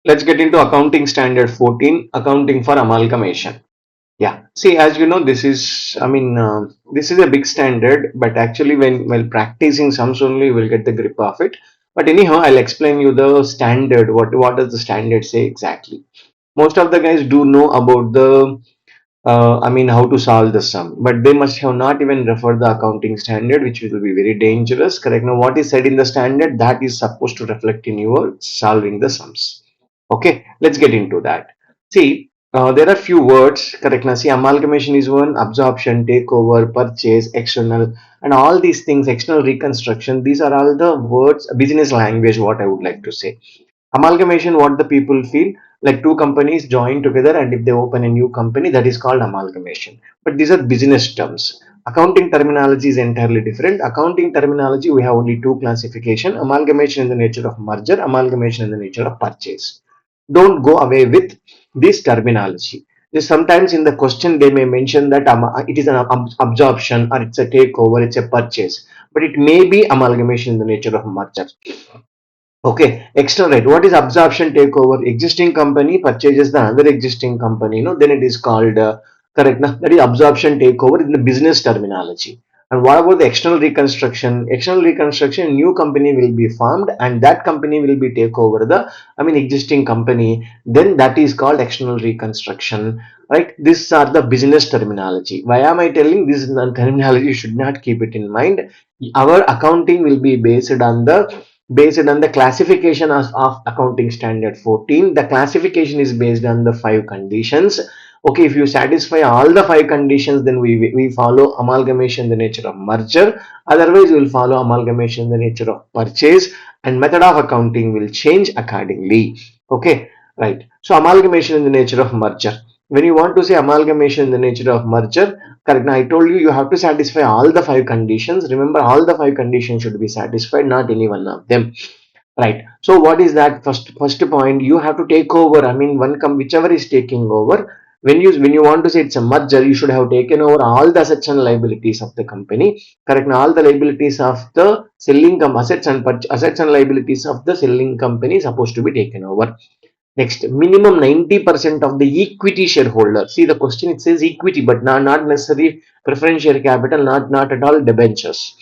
Let's get into accounting standard 14, accounting for amalgamation. Yeah, see, as you know, this is a big standard, but actually, when while practicing sums only, you will get the grip of it. But anyhow, I'll explain you the standard. What does the standard say exactly? Most of the guys do know about the how to solve the sum, but they must have not even referred the accounting standard, which will be very dangerous. Correct? Now, what is said in the standard that is supposed to reflect in your solving the sums. Okay, let's get into that. See, there are few words. Correct? Now, see, amalgamation is one, absorption, takeover, purchase, external, and all these things, external reconstruction. These are all the words, business language. What I would like to say. Amalgamation, what the people feel like two companies join together, and if they open a new company, that is called amalgamation. But these are business terms. Accounting terminology is entirely different. Accounting terminology, we have only two classification: amalgamation in the nature of merger, amalgamation in the nature of purchase. Don't go away with this terminology. Sometimes in the question they may mention that it is an absorption, or it's a takeover, it's a purchase, but it may be amalgamation in the nature of merger. Okay, external right. What is absorption takeover? Existing company purchases the another existing company, then it is called correct. Now that is absorption takeover in the business terminology. And what about the external reconstruction? External reconstruction, new company will be formed, and that company will be take over the, existing company. Then that is called external reconstruction. Right? These are the business terminology. Why am I telling this terminology? You should not keep it in mind. Our accounting will be based on the classification of accounting standard 14. The classification is based on the five conditions. Okay, if you satisfy all the five conditions, then we follow amalgamation in the nature of merger. Otherwise, we will follow amalgamation in the nature of purchase, and method of accounting will change accordingly. Okay, right. So amalgamation in the nature of merger. When you want to say amalgamation in the nature of merger, correct. Now I told you have to satisfy all the five conditions. Remember, all the five conditions should be satisfied, not any one of them. Right. So what is that? First point, you have to take over. Whichever is taking over. When you want to say it's a merger, you should have taken over all the assets and liabilities of the company. Correct. Now all the liabilities of the selling assets and liabilities of the selling company is supposed to be taken over. Next, minimum 90% of the equity shareholder. See the question, it says equity, but not necessarily preferential capital, not at all debentures.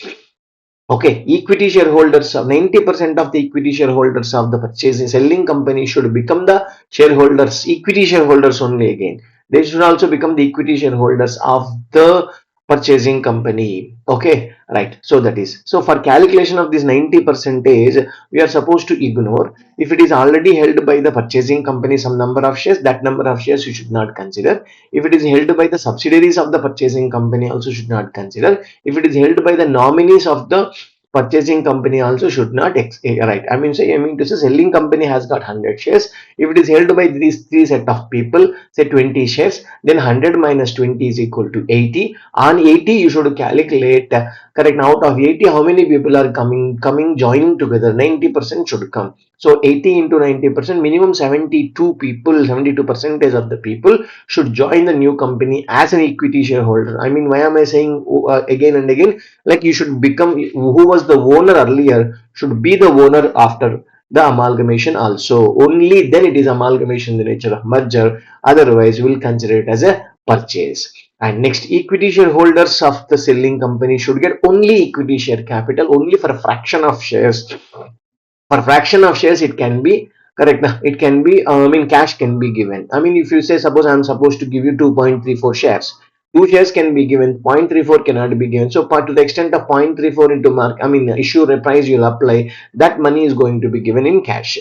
Okay, equity shareholders, 90% of the equity shareholders of the purchasing selling company should become the shareholders, equity shareholders only again. They should also become the equity shareholders of the purchasing company. Okay, right. So that is. So for calculation of this 90 percentage, we are supposed to ignore if it is already held by the purchasing company some number of shares, that number of shares you should not consider. If it is held by the subsidiaries of the purchasing company, also should not consider. If it is held by the nominees of the purchasing company, also should not right. To say selling company has got 100 shares. If it is held by these three set of people, say 20 shares, then 100 minus 20 is equal to 80. On 80 you should calculate, correct. Now out of 80, how many people are coming joining together? 90% should come. So 80 into 90%, minimum 72 people, 72 percentage of the people should join the new company as an equity shareholder. Why am I saying again and again? Like, you should become, who was the owner earlier should be the owner after the amalgamation also. Only then it is amalgamation in the nature of merger. Otherwise, we will consider it as a purchase. And next, equity shareholders of the selling company should get only equity share capital, only for a fraction of shares. For fraction of shares, it can be correct. It can be, cash can be given. If you say, suppose I'm supposed to give you 2.34 shares, two shares can be given, 0.34 cannot be given. So part to the extent of 0.34 into issue price you'll apply, that money is going to be given in cash.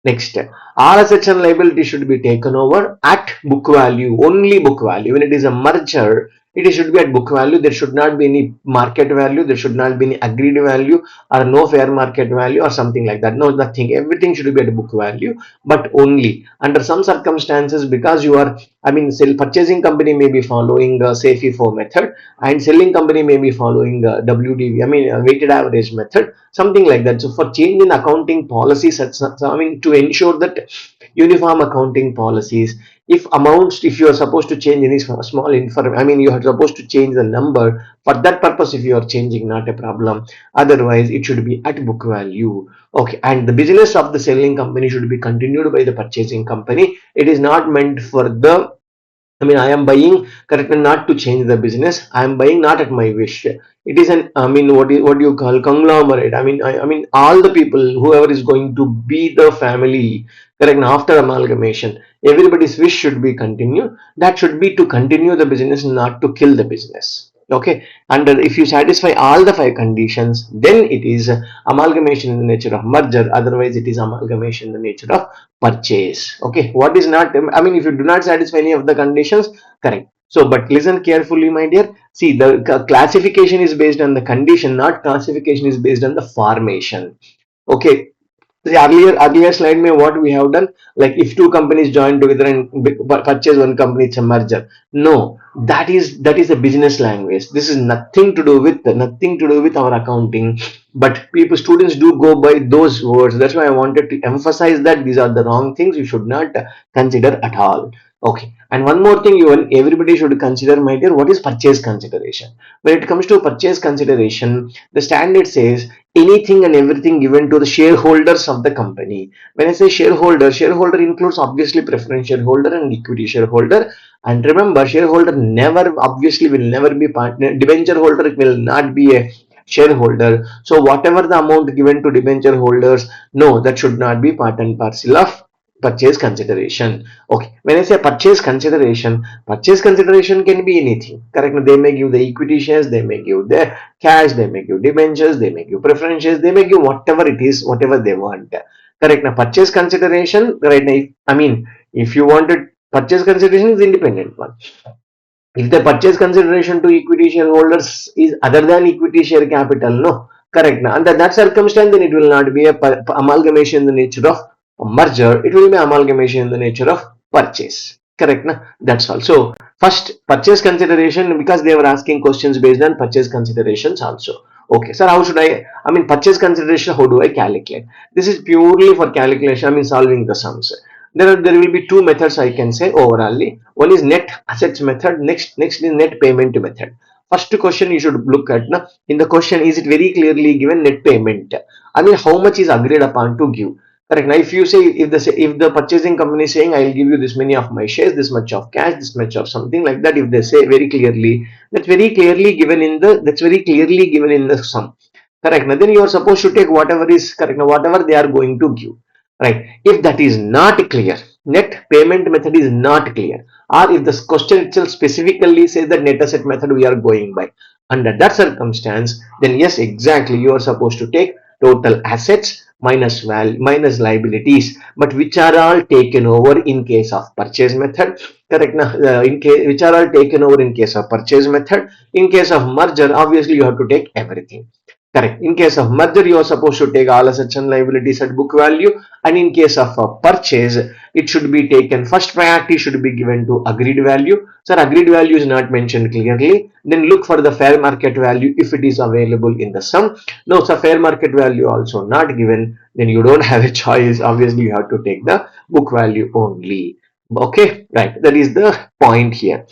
Next, all assets and liabilities should be taken over at book value, only book value. When it is a merger, it should be at book value. There should not be any market value. There should not be any agreed value or no fair market value or something like that. No, nothing. Everything should be at book value, but only under some circumstances, because you are, purchasing company may be following the say FIFO method, and selling company may be following WDV, weighted average method, something like that. So for change in accounting policies, to ensure that uniform accounting policies, If amounts, if you are supposed to change any small inform, I mean you are supposed to change the number for that purpose. If you are changing, not a problem. Otherwise it should be at book value. Okay, and the business of the selling company should be continued by the purchasing company. It is not meant for the, I mean, I am buying, correct, not to change the business. I am buying not at my wish. It is an, I mean, what do you call conglomerate? I mean, all the people, whoever is going to be the family, correct, after amalgamation, everybody's wish should be continue. That should be to continue the business, not to kill the business. Okay, and if you satisfy all the five conditions, then it is amalgamation in the nature of merger. Otherwise, it is amalgamation in the nature of purchase. Okay, what is not, I mean, if you do not satisfy any of the conditions, correct. So but listen carefully, my dear. See, the classification is based on the condition, not classification is based on the formation. Okay, the earlier slide may what we have done, like if two companies join together and purchase one company, it's a merger. No, that is a business language. This is nothing to do with our accounting. But people, students do go by those words. That's why I wanted to emphasize that these are the wrong things you should not consider at all. Okay, and one more thing, you everybody should consider, my dear, what is purchase consideration. When it comes to purchase consideration, the standard says anything and everything given to the shareholders of the company. When I say shareholder, shareholder includes obviously preference shareholder and equity shareholder. And remember, shareholder never, obviously will never be partner. Debenture holder will not be a shareholder. So whatever the amount given to debenture holders, no, that should not be part and parcel of purchase consideration. Okay, when I say purchase consideration can be anything. Correct? They may give the equity shares, they may give the cash, they may give debentures, they may give preferences, they may give whatever it is, whatever they want. Correct? Now, purchase consideration, right? Now, I mean, if you wanted purchase consideration is independent one. If the purchase consideration to equity shareholders is other than equity share capital, no, correct. Now, under that circumstance, then it will not be a amalgamation in the nature of a merger. It will be amalgamation in the nature of purchase. Correct. Now, that's all. So, first purchase consideration, because they were asking questions based on purchase considerations also. Okay, sir, how should I mean, purchase consideration, how do I calculate? This is purely for calculation, I mean, solving the sums. There will be two methods I can say overallly. One is net assets method. Next is net payment method. First question you should look at, na, in the question, is it very clearly given net payment? I mean, how much is agreed upon to give? Correct. Now, if you say, if the purchasing company is saying, I will give you this many of my shares, this much of cash, this much of something like that, if they say very clearly, that's very clearly given in the sum. Correct. Now, then you are supposed to take whatever is correct. Now, whatever they are going to give. Right. If that is not clear, net payment method is not clear, or if the question itself specifically says that net asset method we are going by, under that circumstance, then yes, exactly, you are supposed to take total assets minus value minus liabilities, but which are all taken over in case of purchase method. Correct. Now, in case which are all taken over in case of purchase method. In case of merger, obviously you have to take everything. Correct. In case of merger, you are supposed to take all assets and liabilities at book value, and in case of a purchase, it should be taken. First priority should be given to agreed value. Sir, agreed value is not mentioned clearly. Then look for the fair market value if it is available in the sum. No, sir, fair market value also not given. Then you don't have a choice. Obviously, you have to take the book value only. Okay, right. That is the point here.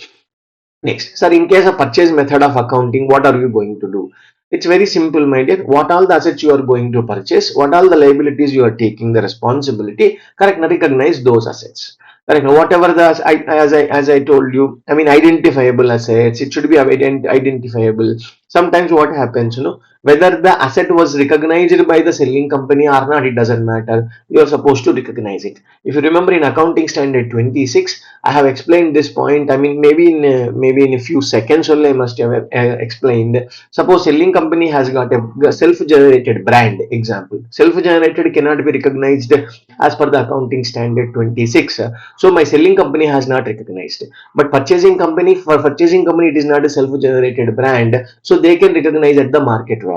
Next, sir, in case of purchase method of accounting, what are you going to do? It's very simple, my dear. What all the assets you are going to purchase, what all the liabilities you are taking the responsibility, correct? Now recognize those assets. Correct. Now, whatever as I told you, I mean, identifiable assets, it should be identifiable. Sometimes what happens, whether the asset was recognized by the selling company or not, it doesn't matter. You are supposed to recognize it. If you remember in accounting standard 26, I have explained this point. I mean, maybe in a few seconds only I must have explained. Suppose selling company has got a self-generated brand. Example, self-generated cannot be recognized as per the accounting standard 26. So my selling company has not recognized. But purchasing company, it is not a self-generated brand, so they can recognize at the market value.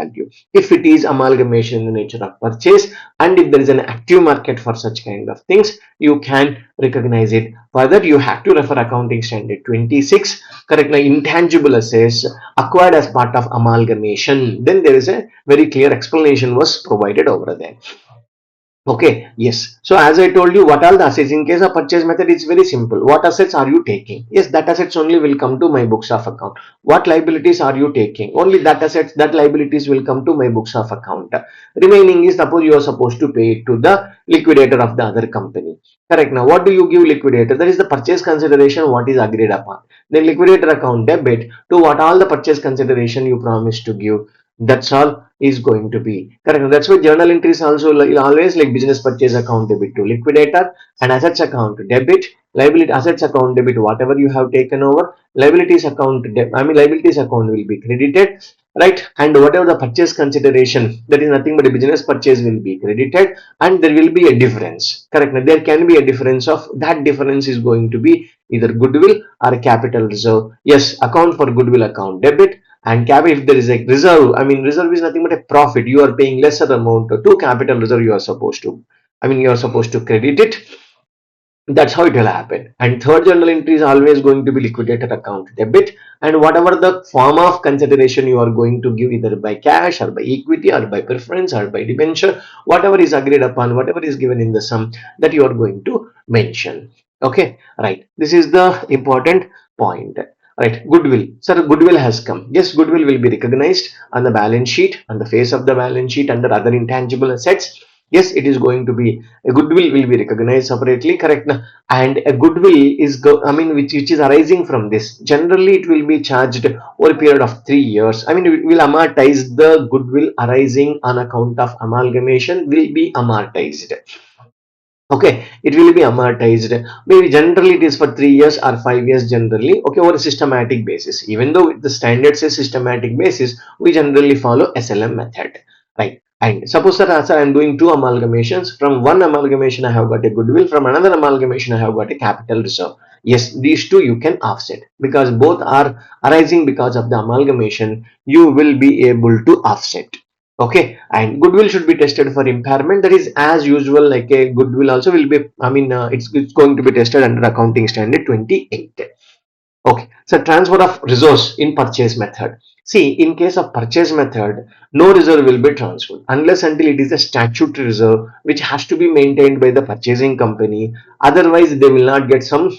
If it is amalgamation in the nature of purchase, and if there is an active market for such kind of things, you can recognize it. For that, you have to refer accounting standard 26. Correct. Now, intangible assets acquired as part of amalgamation. Then there is a very clear explanation was provided over there. Okay, yes. So as I told you, what are the assets? In case of purchase method, it's very simple. What assets are you taking? Yes, that assets only will come to my books of account. What liabilities are you taking? Only that assets, that liabilities will come to my books of account. Remaining is, suppose you are supposed to pay it to the liquidator of the other company. Correct. Now, what do you give liquidator? That is the purchase consideration, what is agreed upon. Then liquidator account debit to what all the purchase consideration you promised to give. That's all is going to be correct. That's why journal entries also always like business purchase account debit to liquidator and assets account debit, liability assets account debit whatever you have taken over, liabilities account liabilities account will be credited, right? And whatever the purchase consideration, that is nothing but a business purchase, will be credited, and there will be a difference. Correct. Now, there can be a difference of that difference is going to be either goodwill or a capital reserve. Yes, account for goodwill account debit, and if there is a reserve, reserve is nothing but a profit. You are paying lesser amount to capital reserve. You are supposed to, you are supposed to credit it. That's how it will happen. And third journal entry is always going to be liquidated account debit, and whatever the form of consideration you are going to give, either by cash or by equity or by preference or by debenture, whatever is agreed upon, whatever is given in the sum, that you are going to mention. Okay, right. This is the important point. Right, goodwill. Sir, goodwill has come. Yes, goodwill will be recognized on the balance sheet, on the face of the balance sheet, under other intangible assets. Yes, it is going to be a goodwill will be recognized separately, correct? And a goodwill is which is arising from this. Generally, it will be charged over a period of 3 years. We will amortize the goodwill arising on account of amalgamation, will be amortized. Okay, it will be amortized. Maybe generally it is for 3 years or 5 years generally. Okay, over a systematic basis. Even though the standard says systematic basis, we generally follow SLM method, right? And suppose that sir, I am doing two amalgamations. From one amalgamation I have got a goodwill. From another amalgamation I have got a capital reserve. Yes, these two you can offset because both are arising because of the amalgamation. You will be able to offset. Okay, and goodwill should be tested for impairment. That is as usual, like a goodwill also will be, it's going to be tested under accounting standard 28. Okay, so transfer of resource in purchase method. See, in case of purchase method, no reserve will be transferred unless until it is a statutory reserve which has to be maintained by the purchasing company. Otherwise, they will not get some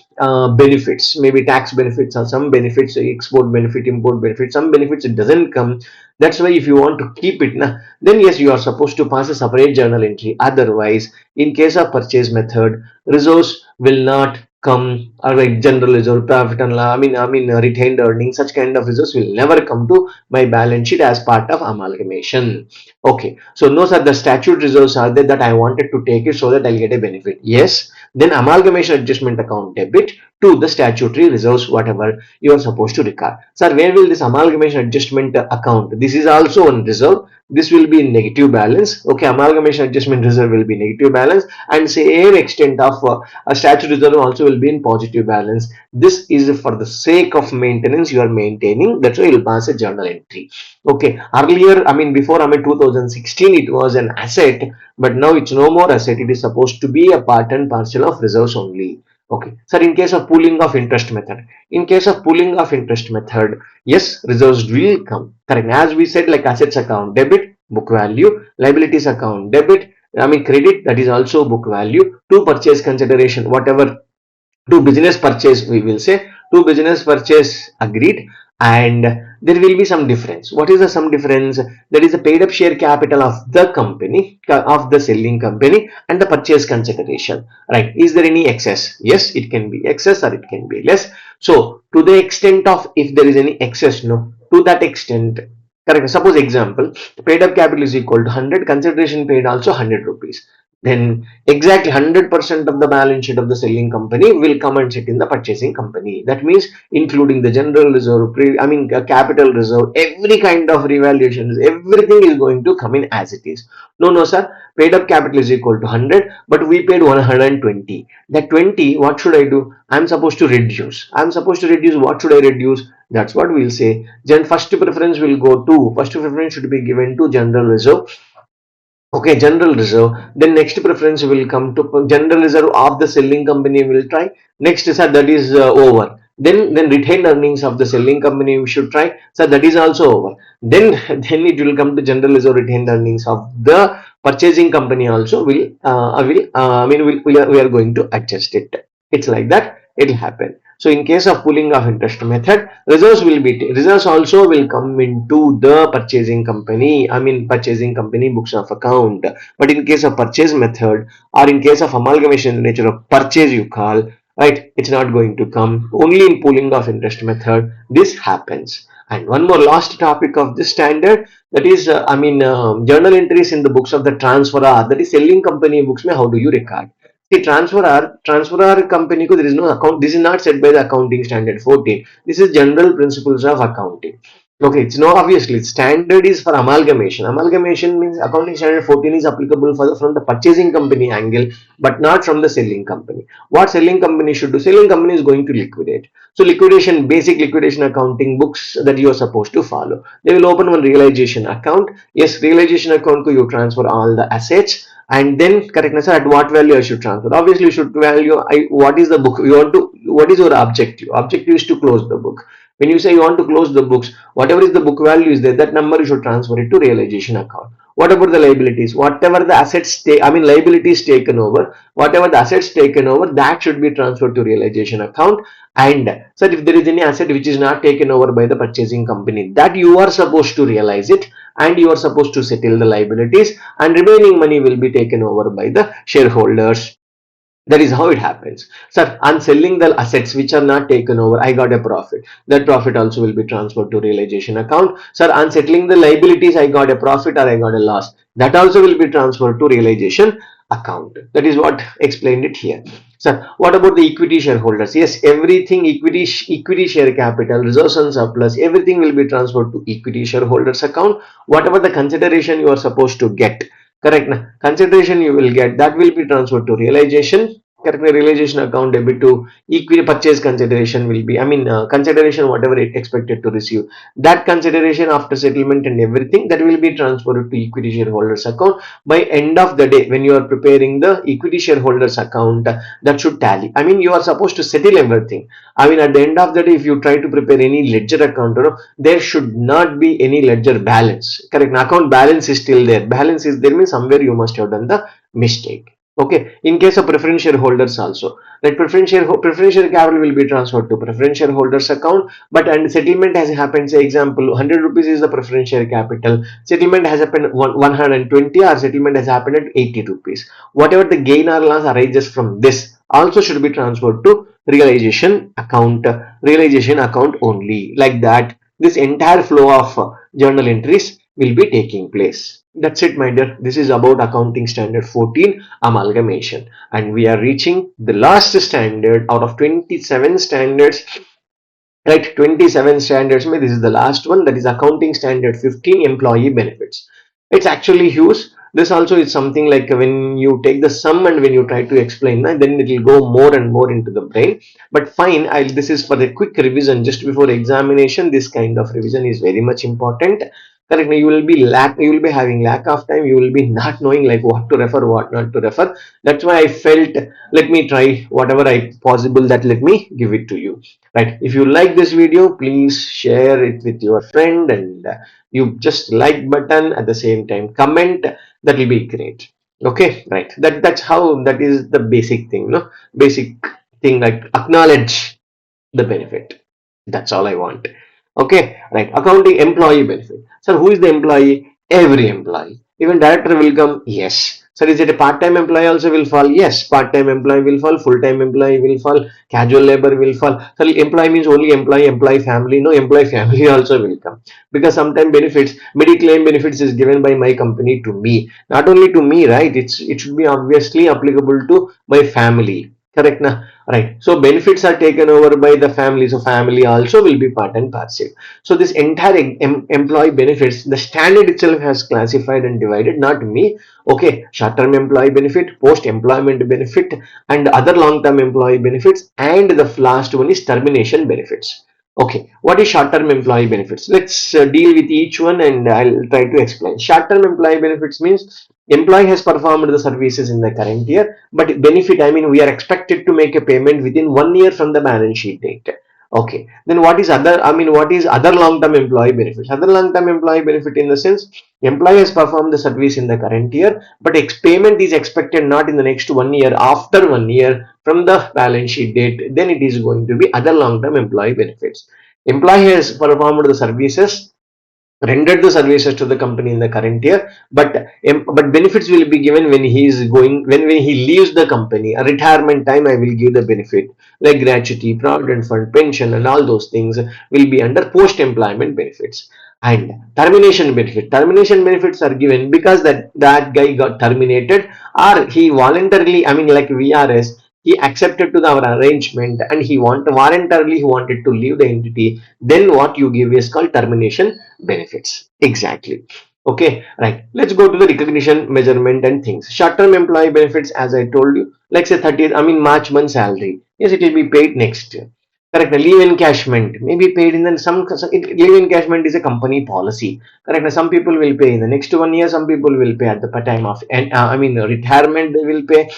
benefits, maybe tax benefits or some benefits, export benefit, import benefit, some benefits it doesn't come. That's why if you want to keep it, then yes, you are supposed to pass a separate journal entry. Otherwise, in case of purchase method, resource will not come, or like general reserve, profit and loss, retained earnings, such kind of reserves will never come to my balance sheet as part of amalgamation. Okay, so no sir, the statute reserves are there that I wanted to take it so that I'll get a benefit. Yes, then amalgamation adjustment account debit to the statutory reserves, whatever you are supposed to record. Sir, where will this amalgamation adjustment account? This is also on reserve. This will be in negative balance. Okay, amalgamation adjustment reserve will be negative balance, and same extent of a statute reserve also will be in positive balance. This is for the sake of maintenance you are maintaining. That's why you'll pass a journal entry. Okay, earlier, before 2016, it was an asset, but now it's no more asset. It is supposed to be a part and parcel of reserves only. Okay, sir, in case of pooling of interest method, yes, reserves will come. Correct. As we said, like assets account debit, book value, liabilities account debit, credit, that is also book value, to purchase consideration, whatever, to business purchase, we will say, to business purchase agreed, and there will be some difference. What is the some difference? That is the paid up share capital of the company, of the selling company, and the purchase consideration, right? Is there any excess? Yes, it can be excess or it can be less. So to the extent of, if there is any excess, no, to that extent, correct. Suppose example, paid up capital is equal to 100, consideration paid also 100 rupees, then exactly 100% of the balance sheet of the selling company will come and sit in the purchasing company. That means including the general reserve, capital reserve, every kind of revaluations, everything is going to come in as it is. No, no, sir. Paid up capital is equal to 100, but we paid 120. That 20, what should I do? I'm supposed to reduce. What should I reduce? That's what we'll say. Then first preference should be given to general reserve. Okay, general reserve. Then next preference will come to general reserve of the selling company will try. Next, sir, that is over. Then retained earnings of the selling company we should try. So that is also over. Then then it will come to general reserve, retained earnings of the Purchasing company also we are going to adjust it. It's like that. It'll happen. So in case of pooling of interest method, reserves also will come into the purchasing company. Purchasing company books of account. But in case of purchase method, or in case of amalgamation in the nature of purchase, you call, right? It's not going to come. Only in pooling of interest method this happens. And one more last topic of this standard, that is journal entries in the books of the transferor, that is selling company books. Mein how do you record? See, transferor company ko there is no account. This is not set by the accounting standard 14. This is general principles of accounting. Okay, it's no obviously standard is for amalgamation. Amalgamation means accounting standard 14 is applicable for from the purchasing company angle, but not from the selling company. What selling company should do? Selling company is going to liquidate. So liquidation, basic liquidation accounting books that you are supposed to follow. They will open one realization account. Yes, realization account you transfer all the assets, and then correctness at what value I should transfer. Obviously, you should value what is the book you want to. What is your objective? Objective is to close the book. When you say you want to close the books, whatever is the book value is there, that number you should transfer it to realization account. What about the liabilities? Whatever the assets take, liabilities taken over, whatever the assets taken over, that should be transferred to realization account. And so if there is any asset which is not taken over by the purchasing company, that you are supposed to realize it, and you are supposed to settle the liabilities, and remaining money will be taken over by the shareholders. That is how it happens. Sir, I'm selling the assets which are not taken over. I got a profit. That profit also will be transferred to realization account. Sir, I'm settling the liabilities. I got a profit or I got a loss. That also will be transferred to realization account. That is what explained it here. Sir, what about the equity shareholders? Yes, everything equity share capital, reserves and surplus, everything will be transferred to equity shareholders account. Whatever the consideration you are supposed to get, correct na? Consideration you will get, that will be transferred to realization. Correct, realization account debit to equity. Purchase consideration will be, consideration whatever it expected to receive, that consideration after settlement and everything, that will be transferred to equity shareholders account. By end of the day, when you are preparing the equity shareholders account, that should tally. You are supposed to settle everything. At the end of the day, if you try to prepare any ledger account, there should not be any ledger balance. Correct, account balance is still there. Balance is there means somewhere you must have done the mistake. Okay, in case of preference shareholders also, that preference share capital will be transferred to preference shareholders account, but and settlement has happened. Say example, 100 rupees is the preference share capital. Settlement has happened 120, or settlement has happened at 80 rupees. Whatever the gain or loss arises from this also should be transferred to realization account only. Like that, this entire flow of journal entries will be taking place. That's it, my dear. This is about accounting standard 14, amalgamation, and we are reaching the last standard out of 27 standards. Right, 27 standards. This is the last one, that is accounting standard 15, employee benefits. It's actually huge. This also is something like when you take the sum and when you try to explain, then it will go more and more into the brain. But fine, this is for the quick revision just before examination. This kind of revision is very much important. Correct. You will be having lack of time. You will be not knowing like what to refer, what not to refer. That's why I felt, let me try whatever I possible, that let me give it to you. Right, if you like this video, please share it with your friend, and you just like button, at the same time comment, that will be great. Okay, right, that's how, that is the basic thing, no, basic thing, like acknowledge the benefit. That's all I want. Okay, right. Accounting employee benefit. Sir, who is the employee? Every employee. Even director will come. Yes. Sir, is it a part-time employee also will fall? Yes. Part-time employee will fall. Full-time employee will fall. Casual labor will fall. Sir, employee means only employee family. No, employee family also will come. Because sometimes benefits, mediclaim benefits is given by my company to me. Not only to me, right? It should be obviously applicable to my family. Correct na? Right. So benefits are taken over by the family. So family also will be part and parcel. So this entire employee benefits, the standard itself has classified and divided, not me. Okay. Short-term employee benefit, post-employment benefit, and other long-term employee benefits. And the last one is termination benefits. Okay, what is short-term employee benefits? Let's deal with each one, and I'll try to explain. Short-term employee benefits means employee has performed the services in the current year, but benefit, we are expected to make a payment within 1 year from the balance sheet date. Okay, then what is other, I mean, what is other long-term employee benefits? Other long-term employee benefit in the sense, employee has performed the service in the current year, but payment is expected not in the next 1 year, after 1 year from the balance sheet date, then it is going to be other long-term employee benefits. Employee has performed the services, rendered the services to the company in the current year, but benefits will be given when he is going, when he leaves the company. A retirement time, I will give the benefit like gratuity, provident fund, pension, and all those things will be under post employment benefits. And termination benefits are given because that guy got terminated, or he voluntarily, I mean, like VRS, he accepted to our arrangement and he voluntarily he wanted to leave the entity, then what you give is called termination benefits. Exactly. Okay, right. Let's go to the recognition, measurement, and things. Short-term employee benefits, as I told you, like say 30th, I mean March month salary. Yes, it will be paid next year. Correct. Leave encashment may be paid in the leave encashment is a company policy. Correct. Some people will pay in the next 1 year. Some people will pay at the time of, and I mean retirement. They will pay,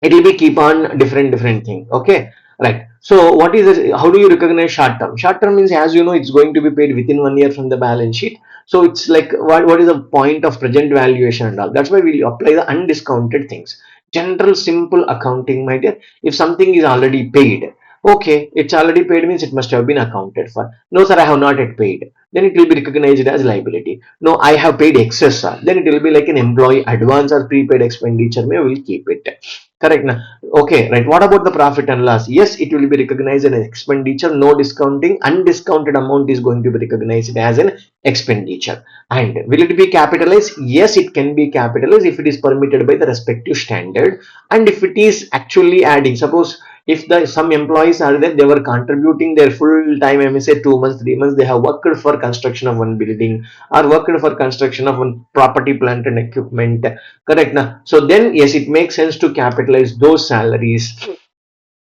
it will be keep on different thing. Okay, right. So what is this, how do you recognize short term means, as you know, it's going to be paid within 1 year from the balance sheet. So it's like what is the point of present valuation and all, that's why we apply the undiscounted things. General simple accounting, my dear. If something is already paid, okay, it's already paid means it must have been accounted for. No sir, I have not yet paid, then it will be recognized as liability. No, I have paid excess, sir, then it will be like an employee advance or prepaid expenditure, may will keep it. Correct na? Okay, right. What about the profit and loss? Yes, it will be recognized as an expenditure, no discounting. Undiscounted amount is going to be recognized as an expenditure. And will it be capitalized? Yes, it can be capitalized if it is permitted by the respective standard. And if it is actually adding, suppose if the some employees are there, they were contributing their full time, I may say 2 months, 3 months, they have worked for construction of one building or worked for construction of one property, plant and equipment. Correct now. So then yes, it makes sense to capitalize those salaries.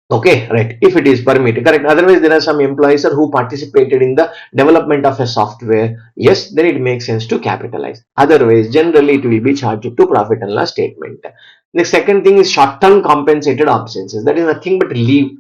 Okay, right. If it is permitted, correct. Otherwise, there are some employees who participated in the development of a software. Yes, then it makes sense to capitalize. Otherwise, generally it will be charged to profit and loss statement. The second thing is short-term compensated absences. That is nothing but leave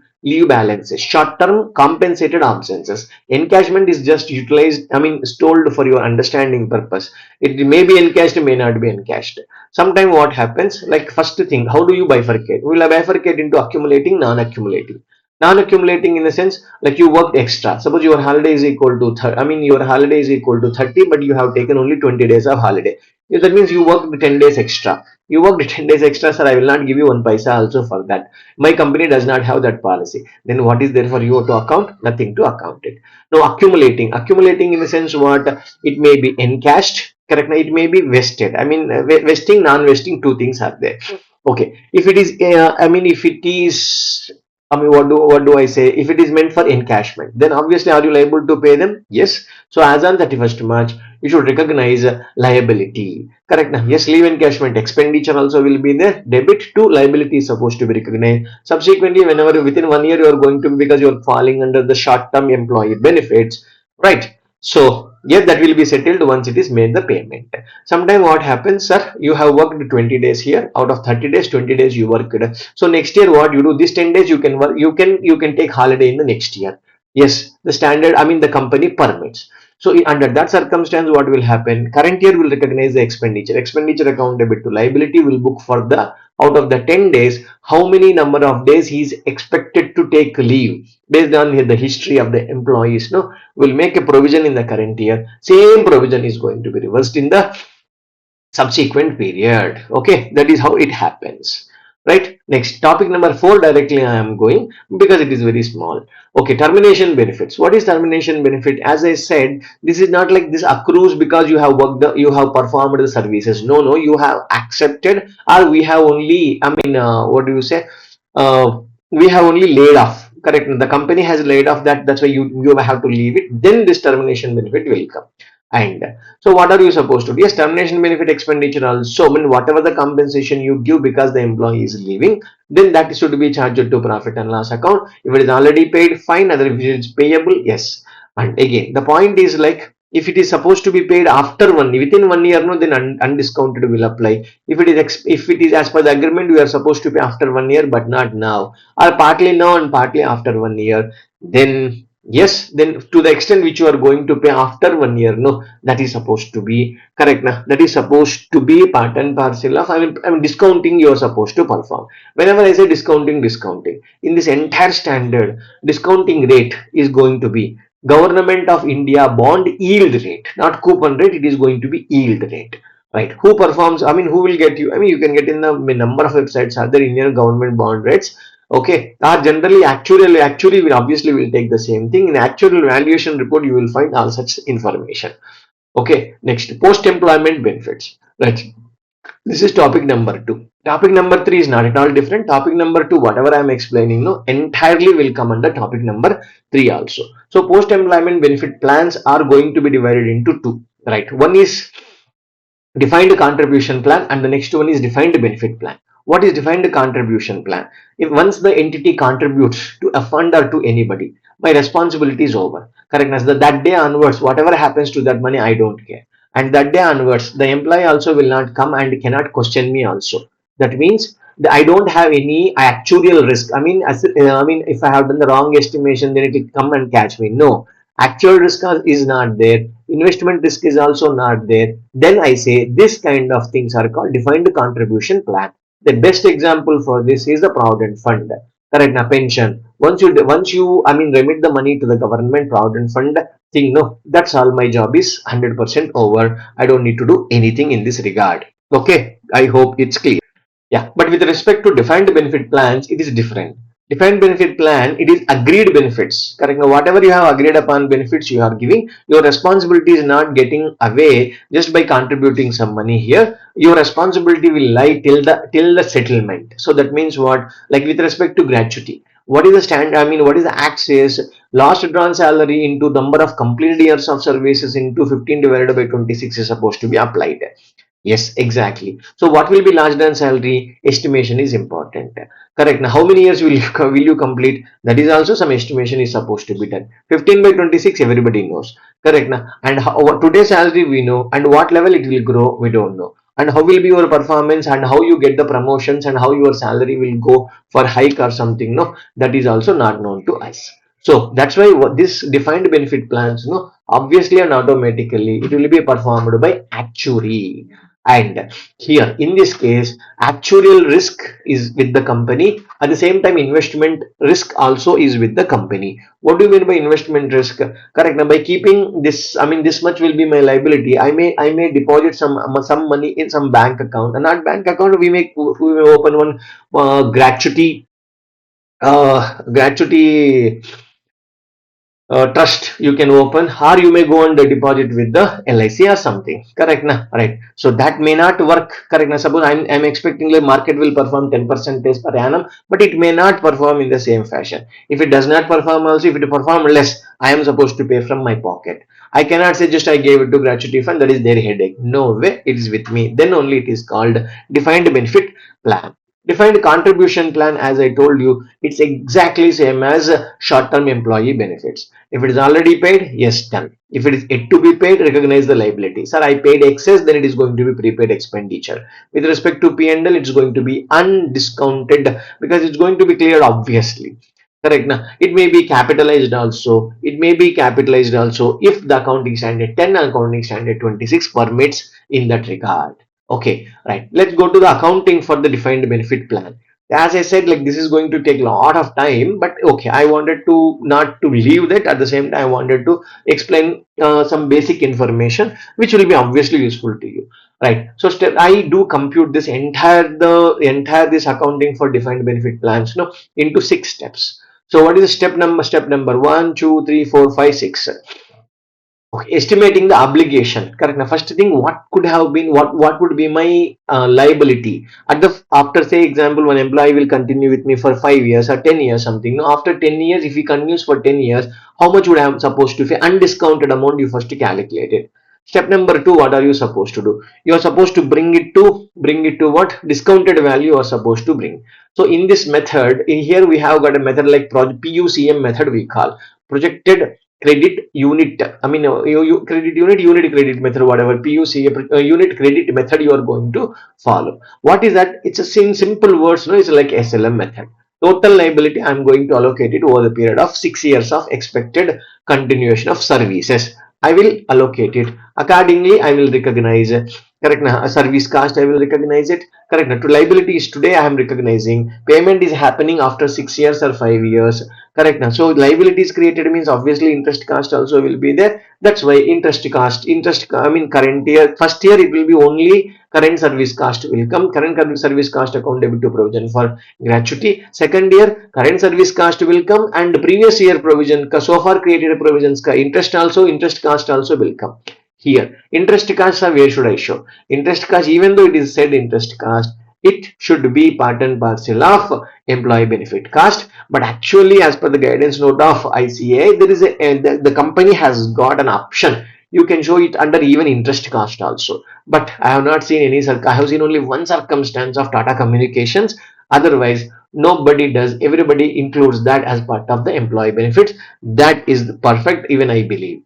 balances. Short-term compensated absences. Encashment is just utilized, I mean, told for your understanding purpose. It may be encashed, may not be encashed. Sometimes what happens, like first thing, how do you bifurcate? We will bifurcate into accumulating, non-accumulating. Non-accumulating in the sense, like you worked extra. Suppose your holiday is equal to, I mean, your holiday is equal to 30, but you have taken only 20 days of holiday. That means you worked 10 days extra. You worked 10 days extra, sir. I will not give you one paisa also for that. My company does not have that policy. Then what is there for you to account? Nothing to account it. Now, accumulating. Accumulating in the sense what? It may be encashed, correct? It may be vested. I mean, vesting, non-vesting, two things are there. Okay. If it is, I mean, if it is, I mean, what do I say? If it is meant for encashment, then obviously, are you liable to pay them? Yes. So as on 31st March, you should recognize liability. Correct now? Yes, leave encashment expenditure also will be there. Debit to liability is supposed to be recognized. Subsequently, whenever within 1 year you are going to, because you are falling under the short-term employee benefits, right? So yes, that will be settled once it is made the payment. Sometime what happens, sir, you have worked 20 days here, out of 30 days, 20 days you worked. So next year what you do, this 10 days you can work, you can take holiday in the next year. Yes, the standard, I mean the company permits. So under that circumstance, what will happen? Current year will recognize the expenditure. Expenditure account debit to liability will book for the, out of the 10 days, how many number of days he is expected to take leave based on the history of the employees. No, will make a provision in the current year. Same provision is going to be reversed in the subsequent period. Okay, that is how it happens. Right. Next, topic number 4, directly I am going because it is very small. Okay, termination benefits. What is termination benefit? As I said, this is not like this accrues because you have worked, you have performed the services. No, no, you have accepted, or we have only, I mean, what do you say? We have only laid off. Correct. The company has laid off, that's why you have to leave it. Then this termination benefit will come. And so what are you supposed to do? Yes, termination benefit expenditure also. I mean, whatever the compensation you give because the employee is leaving, then that should be charged to profit and loss account. If it is already paid, fine. Other if it is payable, yes. And again, the point is like, if it is supposed to be paid after within 1 year, no, then undiscounted will apply. If it is as per the agreement, we are supposed to pay after 1 year, but not now, or partly now and partly after 1 year. then yes, then to the extent which you are going to pay after 1 year, no, that is supposed to be correct now. That is supposed to be part and parcel of, I mean discounting you are supposed to perform. Whenever I say discounting, in this entire standard, discounting rate is going to be Government of India bond yield rate, not coupon rate, it is going to be yield rate. Right? Who performs? I mean, who will get you? I mean, you can get in the number of websites are there Indian government bond rates. Okay, are generally actually we obviously will take the same thing. In actual valuation report, you will find all such information. Okay, next post employment benefits. Right. This is topic number two. Topic number three is not at all different. Topic number two, whatever I am explaining, no, entirely will come under topic number three also. So post employment benefit plans are going to be divided into two. Right. One is defined contribution plan and the next one is defined benefit plan. What is defined contribution plan? If once the entity contributes to a fund or to anybody, my responsibility is over. Correctness. That day onwards, whatever happens to that money, I don't care. And that day onwards, the employee also will not come and cannot question me also. That means that I don't have any actuarial risk. I mean, if I have done the wrong estimation, then it will come and catch me. No, actual risk is not there, investment risk is also not there. Then I say this kind of things are called defined contribution plan. The best example for this is the provident fund. Correct na pension. Once you remit the money to the government provident fund thing, no, that's all, my job is 100% over. I don't need to do anything in this regard. Okay, I hope it's clear. Yeah, but with respect to defined benefit plans, it is different. Defined benefit plan, it is agreed benefits. Correct. Now, whatever you have agreed upon benefits you are giving, your responsibility is not getting away just by contributing some money here. Your responsibility will lie till the settlement. So that means what? Like with respect to gratuity, what is the stand? I mean, what is the act says? Last drawn salary into number of completed years of services into 15 divided by 26 is supposed to be applied. Yes, exactly. So what will be last done salary? Estimation is important. Correct. Now, how many years will you will you complete? That is also some estimation is supposed to be done. 15 by 26, everybody knows. Correct. Now, and how, what today's salary we know, and what level it will grow, we don't know. And how will be your performance, and how you get the promotions, and how your salary will go for hike or something. No, that is also not known to us. So that's why this defined benefit plans, no, obviously and automatically it will be performed by actuary. And here in this case, actuarial risk is with the company. At the same time, investment risk also is with the company. What do you mean by investment risk? Correct. Now, by keeping this, this much will be my liability. I may deposit some money in some bank account. And that bank account we may open one gratuity trust you can open, or you may go and deposit with the LIC or something. Correct na? Right. So that may not work. Correct na? Suppose I'm expecting the market will perform 10% per annum, but it may not perform in the same fashion. If it does not perform also, if it perform less, I am supposed to pay from my pocket. I cannot say just I gave it to gratuity fund, that is their headache. No way, it is with me. Then only it is called defined benefit plan. Defined contribution plan, as I told you, it's exactly same as short-term employee benefits. If it is already paid, yes, done. If it is yet to be paid, recognize the liability. Sir, I paid excess, then it is going to be prepaid expenditure. With respect to P&L, it's going to be undiscounted because it's going to be cleared obviously. Correct. Now, it may be capitalized also. It may be capitalized also if the accounting standard 10 and accounting standard 26 permits in that regard. Okay, right. Let's go to the accounting for the defined benefit plan. As I said, like this is going to take a lot of time, but okay, I wanted to not to leave that. At the same time, I wanted to explain some basic information which will be obviously useful to you. Right. So step I do compute this entire this accounting for defined benefit plans, into 6 steps. So what is the step number? Step number one, two, three, four, five, six. Okay, estimating the obligation. Correct. Now, first thing, what could have been, what would be my liability at the after, say example, one employee will continue with me for 5 years or 10 years something. Now, after 10 years, if he continues for 10 years, how much would I am supposed to pay? Undiscounted amount you first calculate it. Step number two, what are you supposed to do? You are supposed to bring it to what discounted value you are supposed to bring. So in this method, in here we have got a method like PUCM method we call projected credit unit. Credit unit credit method, whatever PUC unit credit method you are going to follow. What is that? It's a simple words, no? It's like SLM method. Total liability, I'm going to allocate it over the period of 6 years of expected continuation of services. I will allocate it. Accordingly, I will recognize, correct na, a service cost, I will recognize it. Correct na. To liabilities today, I am recognizing. Payment is happening after 6 years or 5 years. Correct na. So liabilities created means obviously interest cost also will be there. That's why interest cost, I mean current year, first year it will be only current service cost will come. Current service cost account debit to provision for gratuity. Second year current service cost will come, and previous year provision so far created provisions interest cost also will come. Here interest costs are, where should I show interest cost? Even though it is said interest cost, it should be part and parcel of employee benefit cost, but actually as per the guidance note of ICA, there is the company has got an option. You can show it under even interest cost also, but I have not seen any. I have seen only one circumstance of Tata Communications. Otherwise, nobody does. Everybody includes that as part of the employee benefits. That is perfect, even I believe.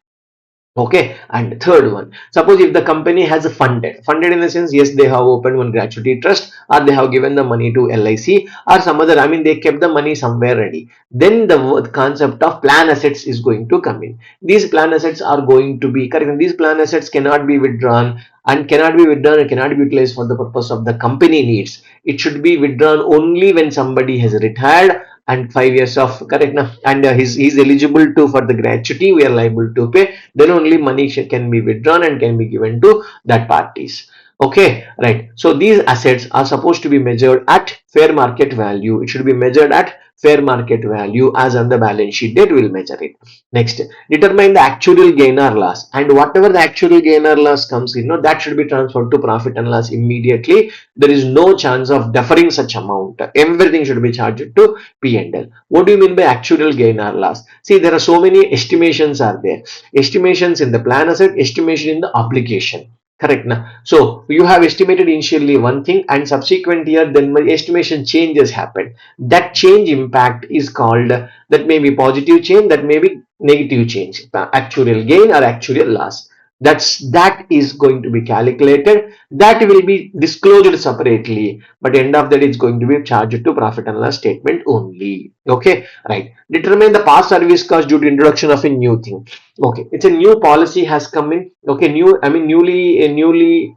Okay, and third one, suppose if the company has funded in the sense, yes, they have opened one gratuity trust, or they have given the money to LIC or some other, I mean they kept the money somewhere ready, then the concept of plan assets is going to come in. These plan assets are going to be correct. These plan assets cannot be withdrawn, and cannot be utilized for the purpose of the company needs. It should be withdrawn only when somebody has retired and 5 years of, correct now, and he's eligible to for the gratuity we are liable to pay. Then only money can be withdrawn and can be given to that parties. Okay, right. So these assets are supposed to be measured at fair market value. It should be measured at fair market value as on the balance sheet date. Will measure it. Next, determine the actual gain or loss, and whatever the actual gain or loss comes in, that should be transferred to profit and loss immediately. There is no chance of deferring such amount. Everything should be charged to P&L. What do you mean by actual gain or loss? See, there are so many estimations are there. Estimations in the plan asset, estimation in the obligation. Correct now. So you have estimated initially one thing, and subsequent year then my estimation changes happen. That change impact is called, that may be positive change, that may be negative change, actual gain or actual loss. That is going to be calculated. That will be disclosed separately, but end of that is going to be charged to profit and loss statement only. Okay, right. Determine the past service cost due to introduction of a new thing. Okay, it's a new policy has come in. Okay, newly,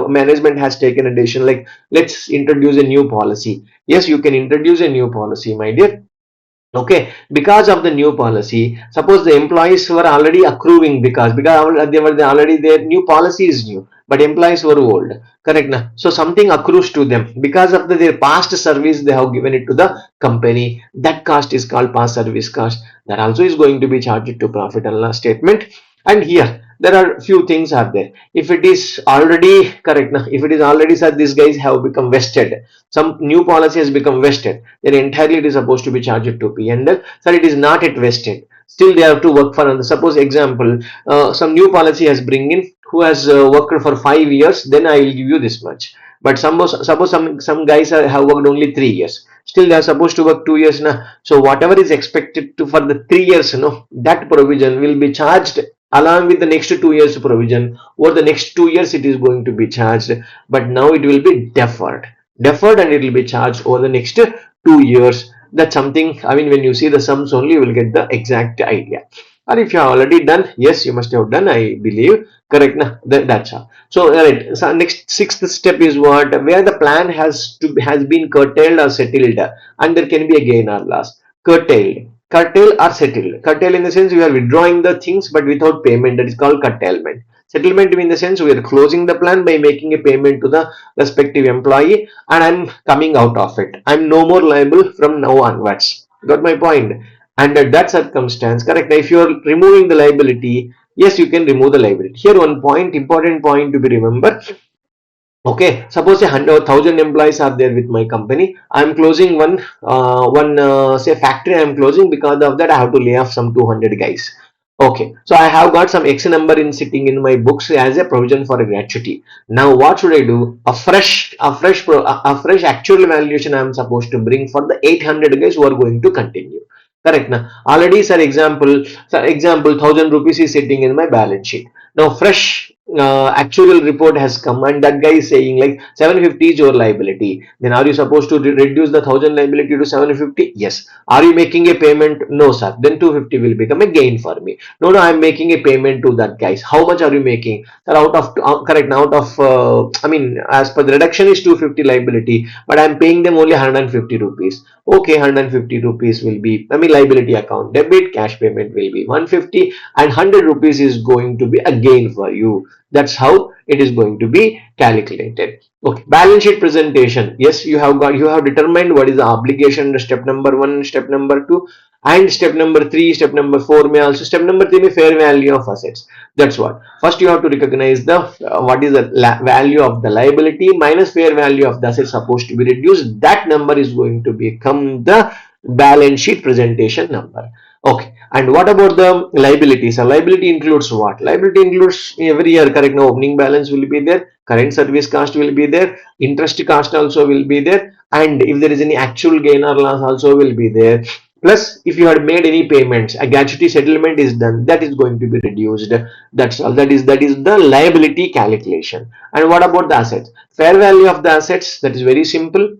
management has taken a decision, like let's introduce a new policy. Yes, you can introduce a new policy, my dear. Okay, because of the new policy, suppose the employees were already accruing, because they were already, their new policy is new, but employees were old. Correct na? So something accrues to them because of their past service, they have given it to the company. That cost is called past service cost. That also is going to be charged to profit and loss statement. And here there are few things are there. If it is already, correct now, if it is already said these guys have become vested, some new policy has become vested, then entirely it is supposed to be charged to P&L. Sir, it is not yet vested, still they have to work for another. Suppose example, some new policy has bring in who has worked for 5 years, then I will give you this much. But suppose some guys have worked only 3 years, still they are supposed to work 2 years now. So whatever is expected to for the 3 years, that provision will be charged along with the next 2 years provision. Over the next 2 years it is going to be charged, but now it will be deferred and it will be charged over the next 2 years. That's something, I mean, when you see the sums only, you will get the exact idea. Or if you have already done, yes, you must have done, I believe. Correct na? That's all. So, right. So next sixth step is what? Where the plan has been curtailed or settled, and there can be a gain or loss. Curtail or settled. Curtail in the sense we are withdrawing the things but without payment. That is called curtailment. Settlement in the sense we are closing the plan by making a payment to the respective employee, and I'm coming out of it. I'm no more liable from now onwards. Got my point? And at that circumstance, correct. Now, if you are removing the liability, yes, you can remove the liability. Here, one point, important point to be remembered. Okay, suppose 1,000 employees are there with my company. I'm closing one say factory. I'm closing, because of that I have to lay off some 200 guys. Okay, so I have got some X number in sitting in my books as a provision for a gratuity. Now what should I do? A fresh actual valuation I am supposed to bring for the 800 guys who are going to continue. Correct now. Already, sir, example 1,000 rupees is sitting in my balance sheet. Now fresh actual report has come and that guy is saying like 750 is your liability, then are you supposed to reduce the 1000 liability to 750? Yes. Are you making a payment? No sir. Then 250 will become a gain for me. No, I'm making a payment to that guys. How much are you making? Sir, out of correct, out of I mean, as per the reduction is 250 liability, but I'm paying them only 150 rupees. Okay, 150 rupees will be, I mean, liability account debit, cash payment will be 150, and 100 rupees is going to be a gain for you. That's how it is going to be calculated. Okay, balance sheet presentation. Yes, you have determined what is the obligation, step number one, step number two, and step number three, step number four may also, step number three may fair value of assets. That's what. First you have to recognize the what is the value of the liability minus fair value of the asset supposed to be reduced. That number is going to become the balance sheet presentation number. Okay, and what about the liabilities? A liability includes what? Liability includes every year, correct? Now, opening balance will be there, current service cost will be there, interest cost also will be there, and if there is any actual gain or loss also will be there. Plus, if you had made any payments, a gratuity settlement is done, that is going to be reduced. That's all. That is the liability calculation. And what about the assets? Fair value of the assets, that is very simple,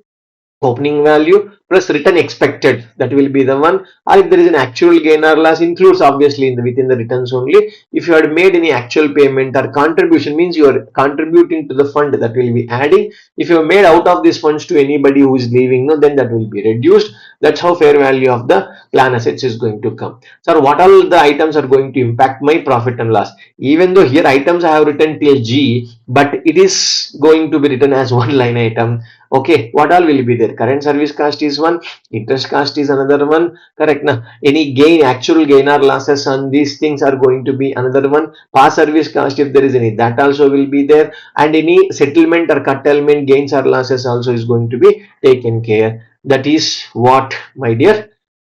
opening value plus return expected, that will be the one. Or if there is an actual gain or loss, includes obviously in the within the returns only. If you had made any actual payment or contribution, means you are contributing to the fund, that will be adding. If you have made out of these funds to anybody who is leaving, no, then that will be reduced. That's how fair value of the plan assets is going to come. So what all the items are going to impact my profit and loss? Even though here items I have written till G, but it is going to be written as one line item. Okay, what all will be there? Current service cost is one, interest cost is another one, correct now? Any gain, actual gain or losses on these things are going to be another one. Past service cost, if there is any, that also will be there, and any settlement or curtailment gains or losses also is going to be taken care. That is what, my dear,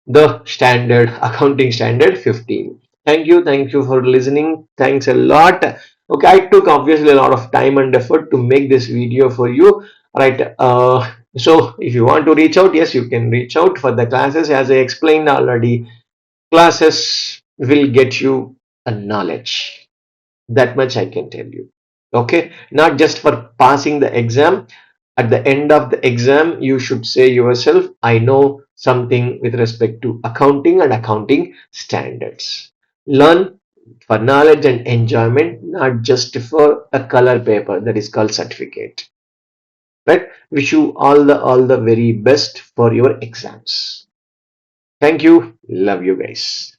the standard accounting standard 15. Thank you for listening. Thanks a lot. Okay, I took obviously a lot of time and effort to make this video for you, right? So if you want to reach out, yes, you can reach out for the classes. As I explained already, classes will get you a knowledge, that much I can tell you. Okay, not just for passing the exam. At the end of the exam, you should say yourself, I know something with respect to accounting and accounting standards. Learn for knowledge and enjoyment, not just for a color paper that is called certificate. Right? Wish you all the very best for your exams. Thank you. Love you guys.